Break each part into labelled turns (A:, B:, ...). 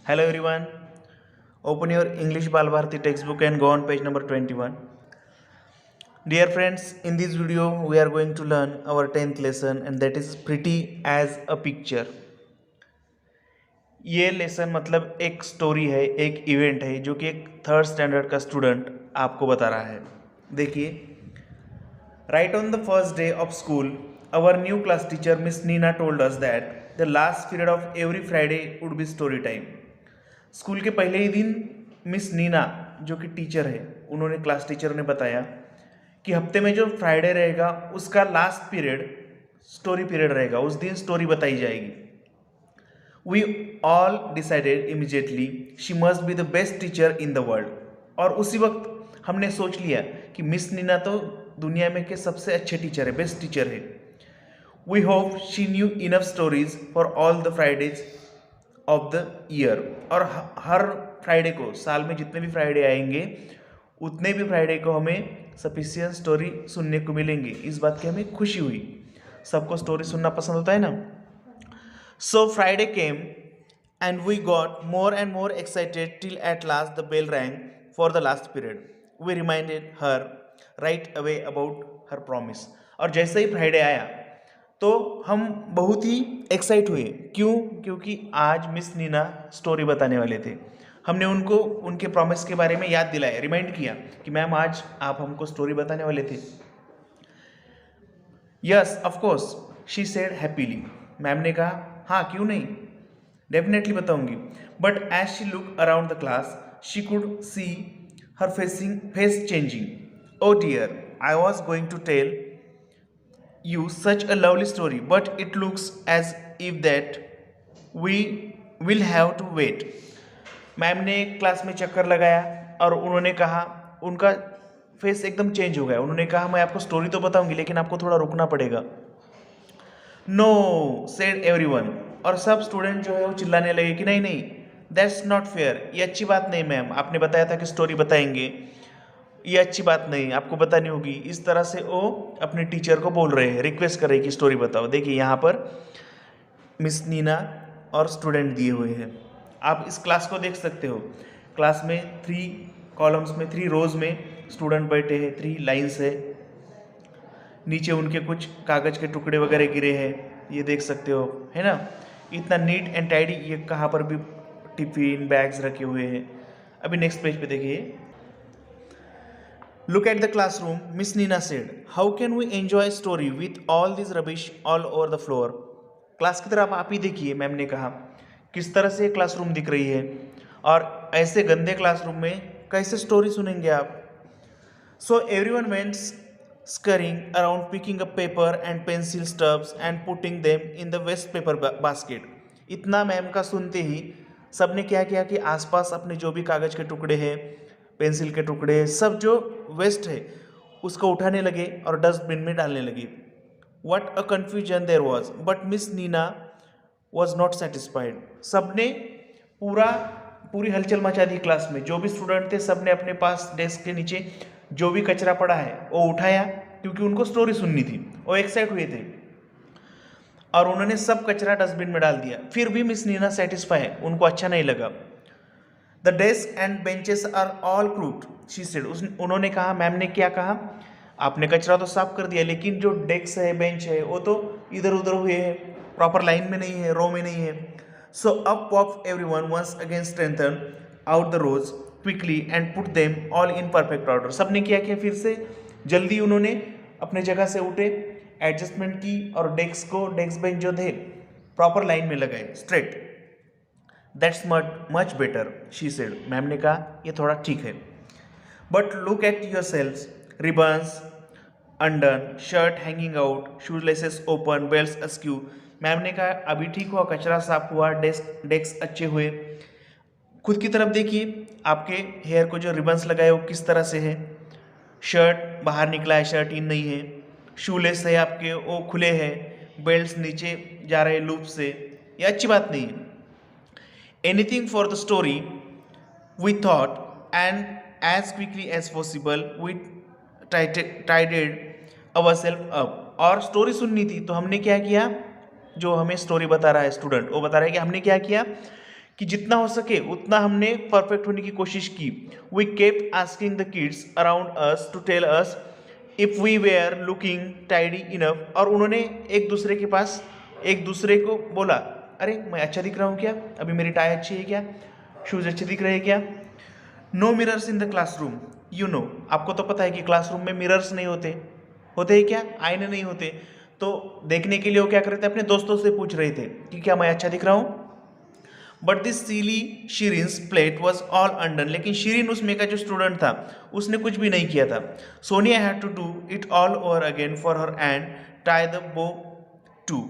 A: Hello everyone. Open your English Balbharti textbook and go on page number 21. Dear friends, in this video we are going to learn our 10th lesson and that is pretty as a picture. ये lesson मतलब एक story है, एक event है जो कि एक third standard का स्टूडेंट आपको बता रहा है. देखिए, right on the first day of school, our new class teacher Miss Nina told us that the last period of every Friday would be story time. School के पहले ही दिन मिस नीना जो कि टीचर है, उन्होंने क्लास टीचर ने बताया कि हफ्ते में जो फ्राइडे रहेगा उसका लास्ट पीरियड स्टोरी पीरियड रहेगा, उस दिन स्टोरी बताई जाएगी. We all decided immediately she must be the best teacher in the world. और उसी वक्त हमने सोच लिया कि मिस नीना तो दुनिया में के सबसे अच्छे टीचर है, बेस्ट टीचर है. We hope she knew enough stories for all the Fridays of the year. और हर फ्राइडे को, साल में जितने भी फ्राइडे आएंगे उतने भी फ्राइडे को हमें सफिशिएंट स्टोरी सुनने को मिलेंगे. इस बात की हमें खुशी हुई. सबको स्टोरी सुनना पसंद होता है ना. So Friday came and we got more and more excited till at last the bell rang for the last period. We reminded her right away about her promise. और जैसे ही फ्राइडे आया तो हम बहुत ही एक्साइट हुए. क्यों? क्योंकि आज मिस नीना स्टोरी बताने वाले थे. हमने उनको उनके प्रॉमिस के बारे में याद दिलाया, रिमाइंड किया कि मैम आज आप हमको स्टोरी बताने वाले थे. Yes of course she said happily. Ma'am ने कहा हाँ क्यों नहीं, डेफिनेटली बताऊंगी. But as she look around the class she could see her face changing. Oh dear, I was going to tell you such a lovely story, but it looks as if that we will have to wait. Ma'am ने class में चक्कर लगाया और उन्होंने कहा, उनका face एकदम change हो गया. उन्होंने कहा मैं आपको स्टोरी तो बताऊंगी लेकिन आपको थोड़ा रुकना पड़ेगा. No said everyone. और सब स्टूडेंट जो है वो चिल्लाने लगे कि नहीं नहीं, दैट्स नॉट फेयर, ये अच्छी बात नहीं मैम, आपने बताया था कि स्टोरी बताएंगे, ये अच्छी बात नहीं, आपको बतानी होगी. इस तरह से वो अपने टीचर को बोल रहे हैं, रिक्वेस्ट कर रहे हैं कि स्टोरी बताओ. देखिए यहाँ पर मिस नीना और स्टूडेंट दिए हुए हैं. आप इस क्लास को देख सकते हो. क्लास में 3 कॉलम्स में 3 रोज में स्टूडेंट बैठे हैं, 3 लाइन्स है. नीचे उनके कुछ कागज के टुकड़े वगैरह गिरे हैं, ये देख सकते हो, है ना. इतना नीट एंड टाइडी. ये कहाँ पर भी टिफिन बैग्स रखे हुए हैं. अभी नेक्स्ट पेज पे देखिए. Look at the classroom, Miss Nina said. How can we enjoy story with all this rubbish all over the floor? Class की तरफ आप ही देखिए, मैम ने कहा. किस तरह से क्लासरूम दिख रही है और ऐसे गंदे क्लासरूम में कैसे स्टोरी सुनेंगे आप. So everyone went scurrying around picking up paper and pencil stubs and putting them in the waste paper basket. इतना मैम का सुनते ही सबने क्या किया कि आसपास अपने जो भी कागज के टुकड़े हैं, पेंसिल के टुकड़े, सब जो वेस्ट है उसको उठाने लगे और डस्टबिन में डालने लगे. What a confusion there was, but Miss Neena was not satisfied. सबने पूरी हलचल मचा दी क्लास में. जो भी स्टूडेंट थे सबने अपने पास डेस्क के नीचे जो भी कचरा पड़ा है वो उठाया, क्योंकि उनको स्टोरी सुननी थी. वो एक्साइट हुए थे और उन्होंने सब कचरा डस्टबिन में डाल दिया. फिर भी मिस नीना सेटिस्फाई है, उनको अच्छा नहीं लगा. The desk and benches are all crude she said. उन्होंने कहा, मैम ने क्या कहा, आपने कचरा तो साफ कर दिया लेकिन जो डेस्क है, बेंच है, वो तो इधर उधर हुए हैं, प्रॉपर लाइन में नहीं है, रो में नहीं है. So up pop everyone once again straighten out the rows quickly and put them all in perfect order. सबने क्या किया, फिर से जल्दी उन्होंने अपने जगह से उठे, एडजस्टमेंट की और डेस्क बेंच जो थे प्रॉपर लाइन में लगाए, straight. That's much better she said. Ma'am ने कहा ये थोड़ा ठीक है. But look at yourselves, ribbons undone, shirt hanging out, shoes laces open, belt askew. Ma'am ने कहा अभी ठीक हुआ, कचरा साफ हुआ, डेस्क अच्छे हुए. खुद की तरफ देखिए, आपके हेयर को जो रिबन्स लगाए वो किस तरह से है, शर्ट बाहर निकला है, शर्ट इन नहीं है, शू लेस है आपके वो खुले हैं, बेल्ट नीचे जा रहे लूप से, ये अच्छी बात नहीं है. Anything for the story, we thought, and as quickly as possible we tidied ourselves up. और स्टोरी सुननी थी तो हमने क्या किया, जो हमें स्टोरी बता रहा है स्टूडेंट, वो बता रहा है कि हमने क्या किया कि जितना हो सके उतना हमने परफेक्ट होने की कोशिश की। We kept asking the kids around us to tell us if we were looking tidy enough, और उन्होंने एक दूसरे के पास एक दूसरे को बोला, अरे मैं अच्छा दिख रहा हूँ क्या, अभी मेरी टाई अच्छी है क्या, शूज़ अच्छे दिख रहे हैं क्या। No mirrors in the classroom, you know, आपको तो पता है कि क्लासरूम में मिरर्स नहीं होते, होते हैं क्या, आईने नहीं होते। तो देखने के लिए वो क्या कर रहे थे, अपने दोस्तों से पूछ रहे थे कि क्या मैं अच्छा दिख रहा हूँ। But this silly Shirin's plate was all undone, लेकिन शीरिन उसमें का जो स्टूडेंट था उसने कुछ भी नहीं किया था। Sonia had to do it all over again for her and tie the bow too,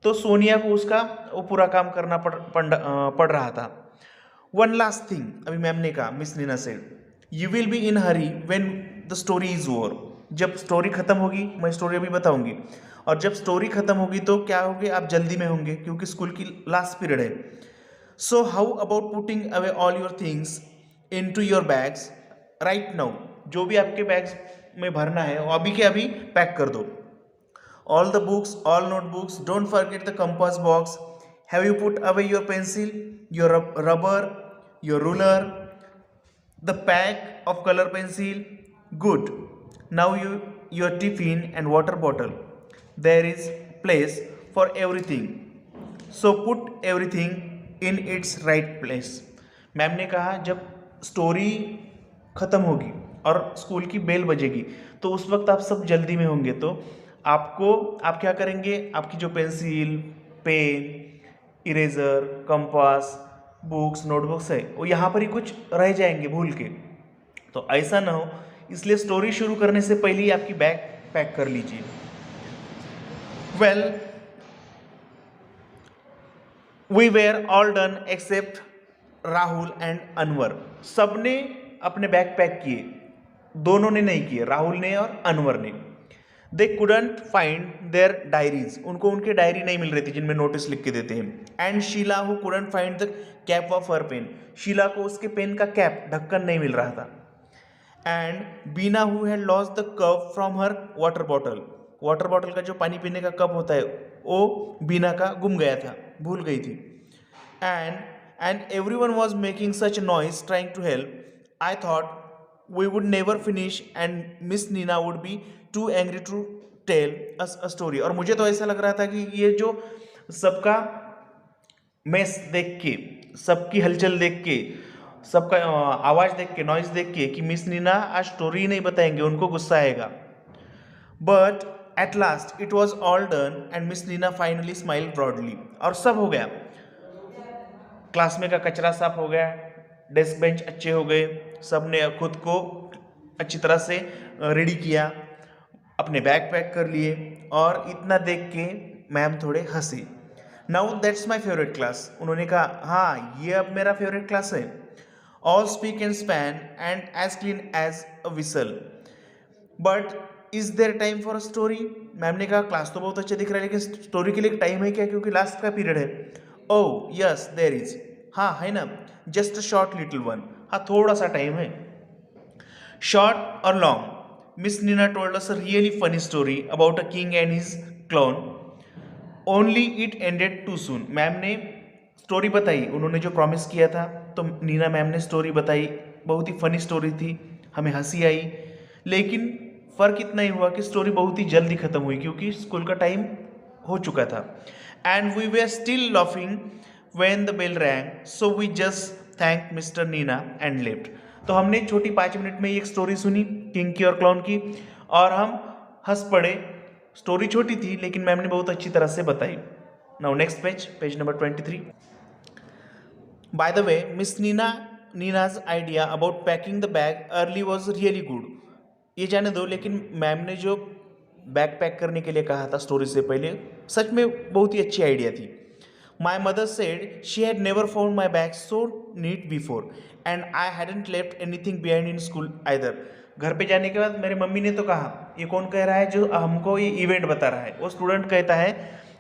A: तो सोनिया को उसका वो पूरा काम करना पड़ रहा था। वन लास्ट थिंग, अभी मैम ने कहा, Miss Neena said, you will be in hurry when the story is over, जब स्टोरी खत्म होगी, मैं स्टोरी अभी बताऊंगी, और जब स्टोरी खत्म होगी तो क्या होगे, आप जल्दी में होंगे क्योंकि स्कूल की लास्ट पीरियड है। So how about putting away all your things into your bags right now, जो भी आपके बैग्स में भरना है वो अभी के अभी पैक कर दो। All the books, all notebooks, don't forget the compass box. Have you put away your pencil, your rubber, your ruler, the pack of color pencil? Good. Now your tiffin and water bottle. There is place for everything. So put everything in its right place. Ma'am ने कहा जब story ख़त्म होगी और school की bell बजेगी तो उस वक्त आप सब जल्दी में होंगे, तो आप क्या करेंगे, आपकी जो pencil, pen, eraser, compass, books, notebooks है वो यहाँ पर ही कुछ रह जाएंगे भूल के, तो ऐसा ना हो, इसलिए स्टोरी शुरू करने से पहले ही आपकी बैग पैक कर लीजिए। Well we were all done except Rahul and Anwar, सबने अपने बैग पैक किए, दोनों ने नहीं किए, राहुल ने और अनवर ने। They couldn't find their diaries, उनको उनके डायरी नहीं मिल रही थी जिनमें नोटिस लिख के देते हैं। And Sheela who couldn't find the cap of her pen, Sheela को उसके पेन का कैप, ढक्कन नहीं मिल रहा था। And Bina who had lost the cup from her water bottle, water bottle का जो पानी पीने का कप होता है वो बीना का गुम गया था, भूल गई थी। And everyone was making such noise trying to help, I thought we would never finish and Miss Nina would be too angry to tell us a story। और मुझे तो ऐसा लग रहा था कि ये जो सबका मेस देख के, सबकी हलचल देख के, सबका आवाज़ देख के, नॉइज देख के कि मिस नीना आज स्टोरी नहीं बताएंगे, उनको गुस्सा आएगा। But at last it was all done and Miss Nina finally smile broadly, और सब हो गया, क्लास में का कचरा साफ हो गया, डेस्क बेंच अच्छे हो गए, सब ने खुद को अच्छी तरह से रेडी किया, अपने बैग पैक कर लिए, और इतना देख के मैम थोड़े हंसी। Now that's my favourite class, उन्होंने कहा हाँ ये अब मेरा फेवरेट क्लास है। All spick and span and as clean as a whistle, but is there time for a story, ma'am ने कहा क्लास तो बहुत अच्छा दिख रहा है लेकिन स्टोरी के लिए टाइम है क्या, क्योंकि लास्ट का पीरियड है। ओह यस देयर इज, हाँ है ना, just a short little one, हाँ थोड़ा सा टाइम है। शॉर्ट और long, Miss Nina told us a really funny story about a king and his clown, only it ended too soon, ma'am ने story बताई, उन्होंने जो प्रॉमिस किया था, तो नीना मैम ने स्टोरी बताई, बहुत ही फनी स्टोरी थी, हमें हंसी आई, लेकिन फ़र्क इतना ही हुआ कि स्टोरी बहुत ही जल्दी ख़त्म हुई क्योंकि स्कूल का टाइम हो चुका था। And we were still laughing when the bell rang, so we just thank Mister Nina and left, तो हमने छोटी 5 मिनट में एक स्टोरी सुनी किंग की और क्लाउन की, और हम हंस पड़े, स्टोरी छोटी थी लेकिन मैम ने बहुत अच्छी तरह से बताई। Now next page number 23। By the way miss Nina's idea about packing the bag early was really good, ये जाने दो, लेकिन मैम ने जो बैग पैक करने के लिए कहा था स्टोरी से पहले, सच में बहुत ही अच्छी आइडिया थी। My mother said she had never found my bag so neat before and I hadn't left anything behind in school either, घर पे जाने के बाद मेरे मम्मी ने तो कहा, ये कौन कह रहा है जो हमको ये इवेंट बता रहा है, वो स्टूडेंट कहता है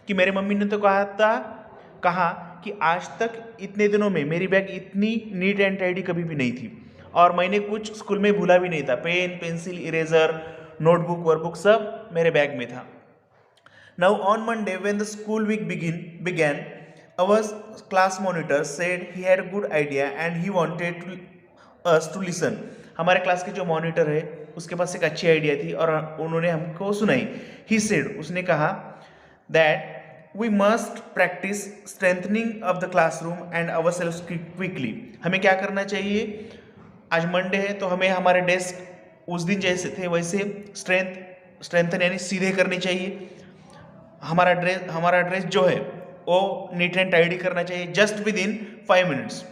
A: कि मेरे मम्मी ने तो कहा कि आज तक इतने दिनों में मेरी बैग इतनी नीट एंड टाइडी कभी भी नहीं थी, और मैंने कुछ स्कूल में भूला भी नहीं था, pen, pencil, eraser, notebook, workbook सब मेरे बैग में था। Now on Monday when the school week began Our class monitor said he had a good idea and he wanted us to listen. हमारे क्लास के जो मॉनिटर है उसके पास एक अच्छी आइडिया थी और उन्होंने हमको सुनाई. He said, उसने कहा that we must practice strengthening of the classroom and ourselves quickly. हमें क्या करना चाहिए? आज मंडे है तो हमें हमारे डेस्क उस दिन जैसे थे वैसे स्ट्रेंथन यानी सीधे करने चाहिए. हमारा ड्रेस जो है वो नीट एंड टाइडी करना चाहिए just within 5 minutes.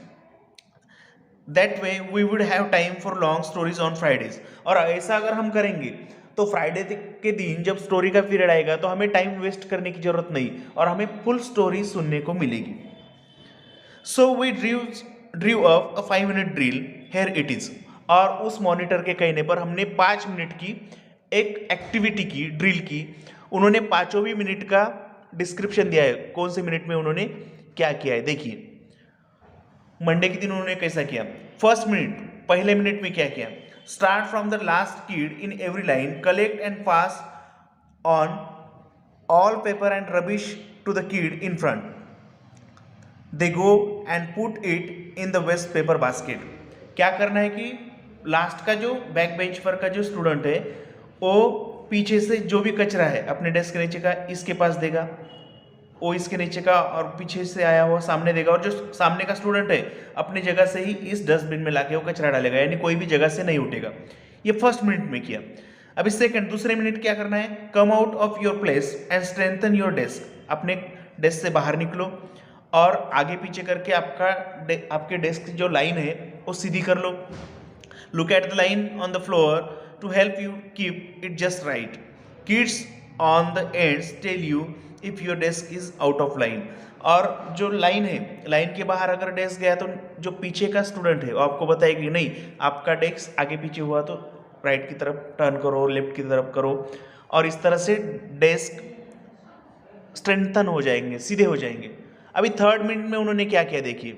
A: That way we would have time for long stories on Fridays. और ऐसा अगर हम करेंगे तो फ्राइडे के दिन जब स्टोरी का पीरियड आएगा तो हमें टाइम वेस्ट करने की जरूरत नहीं और हमें फुल स्टोरी सुनने को मिलेगी. So we drew up a 5 minute drill. Here it is. और उस मॉनिटर के कहने पर हमने 5 मिनट की एक एक्टिविटी की, ड्रिल की. उन्होंने 5 मिनट का डिस्क्रिप्शन दिया है कौन से मिनट में उन्होंने क्या किया है. देखिए मंडे के दिन उन्होंने कैसा किया. फर्स्ट मिनट, पहले मिनट में क्या किया. Start from the last kid in every line, collect and pass on all paper and rubbish to the kid in front. They go and put it in the waste paper basket. क्या करना है कि last का जो back bench पर का जो student है वो पीछे से जो भी कचरा है अपने डेस्क के नीचे का इसके पास देगा, वो इसके नीचे का और पीछे से आया हुआ सामने देगा, और जो सामने का स्टूडेंट है अपनी जगह से ही इस डस्टबिन में लाके वो कचरा डालेगा, यानी कोई भी जगह से नहीं उठेगा. ये फर्स्ट मिनट में किया. अभी सेकंड, दूसरे मिनट क्या करना है. Come out of your place and strengthen your desk. अपने डेस्क से बाहर निकलो और आगे पीछे करके आपके डेस्क की जो लाइन है वो सीधी कर लो. Look at the line on the floor to help you keep it just right. Kids on the ends tell you if your desk is out of line. और जो लाइन है, लाइन के बाहर अगर डेस्क गया तो जो पीछे का स्टूडेंट है वो आपको बताएगी नहीं आपका डेस्क आगे पीछे हुआ तो राइट की तरफ टर्न करो, लेफ्ट की तरफ करो, और इस तरह से डेस्क स्ट्रेंथन हो जाएंगे, सीधे हो जाएंगे. अभी थर्ड मिनट में उन्होंने क्या किया देखिए.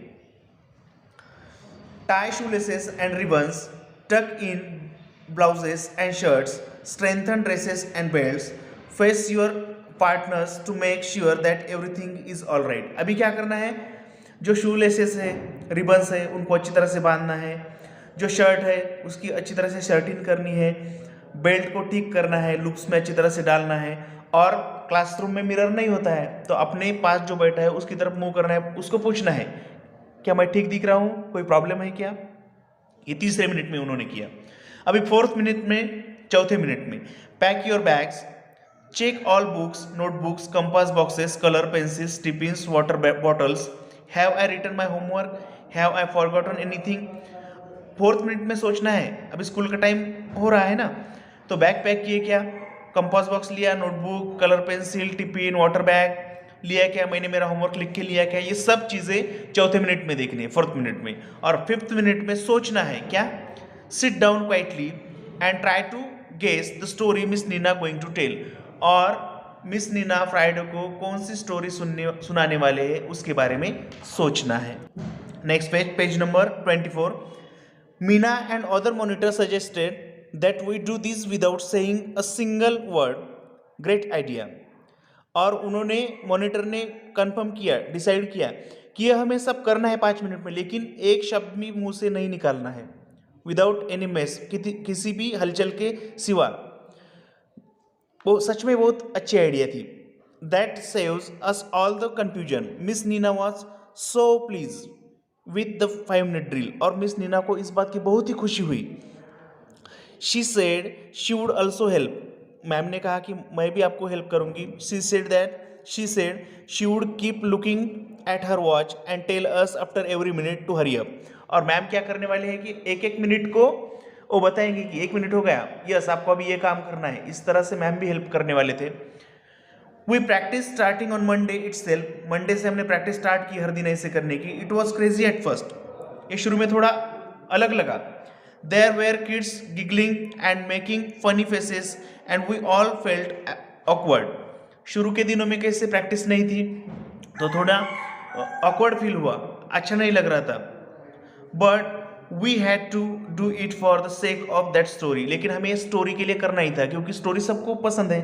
A: टाई शूलेसेस एंड रिबन्स, टक इन blouses and shirts, strengthen dresses and belts, face your partners to make sure that everything is all right. अभी क्या करना है. जो शू लेसेस है, रिबन्स है, उनको अच्छी तरह से बांधना है. जो शर्ट है उसकी अच्छी तरह से शर्टिंग करनी है. बेल्ट को ठीक करना है, लुप्स में अच्छी तरह से डालना है. और क्लासरूम में मिरर नहीं होता है तो अपने पास जो बैठा है उसकी तरफ मुंह करना है, उसको पूछना है क्या मैं ठीक दिख रहा हूँ, कोई प्रॉब्लम है क्या. ये तीसरे मिनट में उन्होंने किया. अभी फोर्थ मिनट में, चौथे मिनट में, pack your bags, check all books, notebooks, compass boxes, colour pencils, tiffins, water bottles. Have I written my homework, have I forgotten anything. Fourth minute में सोचना है. अभी स्कूल का टाइम हो रहा है ना, तो बैग पैक किए क्या, कंपास बॉक्स लिया, notebook, colour pencil, tiffin, water bag लिया क्या, मैंने मेरा होमवर्क लिख के लिया क्या. ये सब चीज़ें चौथे मिनट में देखनी है, फोर्थ मिनट में. और फिफ्थ मिनट में सोचना है क्या. Sit down quietly and try to guess the story Miss Nina going to tell. और मिस नीना फ्राइडे को कौन सी स्टोरी सुनाने वाले हैं उसके बारे में सोचना है. Next page number 24. Meena and other monitor suggested that we do this without saying a single word. Great idea. और उन्होंने, मॉनिटर ने कंफर्म किया, डिसाइड किया कि यह हमें सब करना है 5 मिनट में, लेकिन एक शब्द भी मुंह से नहीं निकालना है. विदाउट एनी मेस, किसी भी हलचल के सिवा. वो सच में बहुत अच्छी आइडिया थी. That saves us all the confusion. Miss Nina was so pleased with the 5 minute drill. और मिस नीना को इस बात की बहुत ही खुशी हुई. She said she would also help. Ma'am ने कहा कि मैं भी आपको हेल्प करूंगी. She said she would keep looking at her watch and tell us after every minute to hurry up. और मैम क्या करने वाले हैं कि एक एक मिनट को वो बताएंगे कि 1 मिनट हो गया, यस आपको अभी ये काम करना है. इस तरह से मैम भी हेल्प करने वाले थे. We practise starting on Monday itself. Monday से हमने प्रैक्टिस स्टार्ट की हर दिन ऐसे करने की. It was crazy at first. ये शुरू में थोड़ा अलग लगा. There were kids giggling and making funny faces and we all felt awkward. शुरू के दिनों में कैसे प्रैक्टिस नहीं थी तो थोड़ा ऑकवर्ड फील हुआ, अच्छा नहीं लग रहा था. But we had to do it for the sake of that story. लेकिन हमें स्टोरी के लिए करना ही था क्योंकि स्टोरी सबको पसंद है.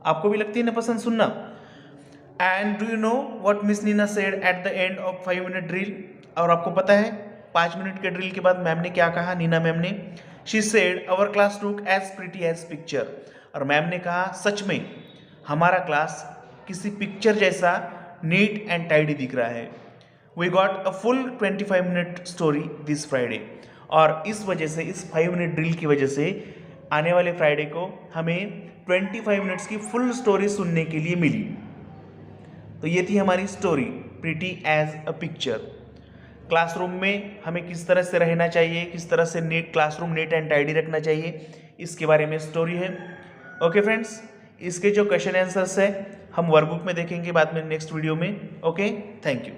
A: आपको भी लगती है ना पसंद सुनना. And do you know what Miss Neena said at the end of 5 minute drill? और आपको पता है 5 मिनट के ड्रिल के बाद मैम ने क्या कहा, नीना मैम ने? She said our class look as pretty as picture. और मैम ने कहा सच में हमारा क्लास किसी पिक्चर जैसा नीट एंड टाइडी दिख रहा है। We got a full 25 minute story this Friday. और इस वजह से, इस 5 मिनट ड्रिल की वजह से आने वाले फ्राइडे को हमें 25 मिनट्स की फुल स्टोरी सुनने के लिए मिली। तो ये थी हमारी story pretty as a picture. Classroom में हमें किस तरह से रहना चाहिए, किस तरह से neat classroom neat and tidy रखना चाहिए, इसके बारे में स्टोरी है। ओके फ्रेंड्स, इसके जो क्वेश्चन आंसर्स है हम वर्कबुक में देखेंगे बाद में नेक्स्ट वीडियो में। Okay, thank you.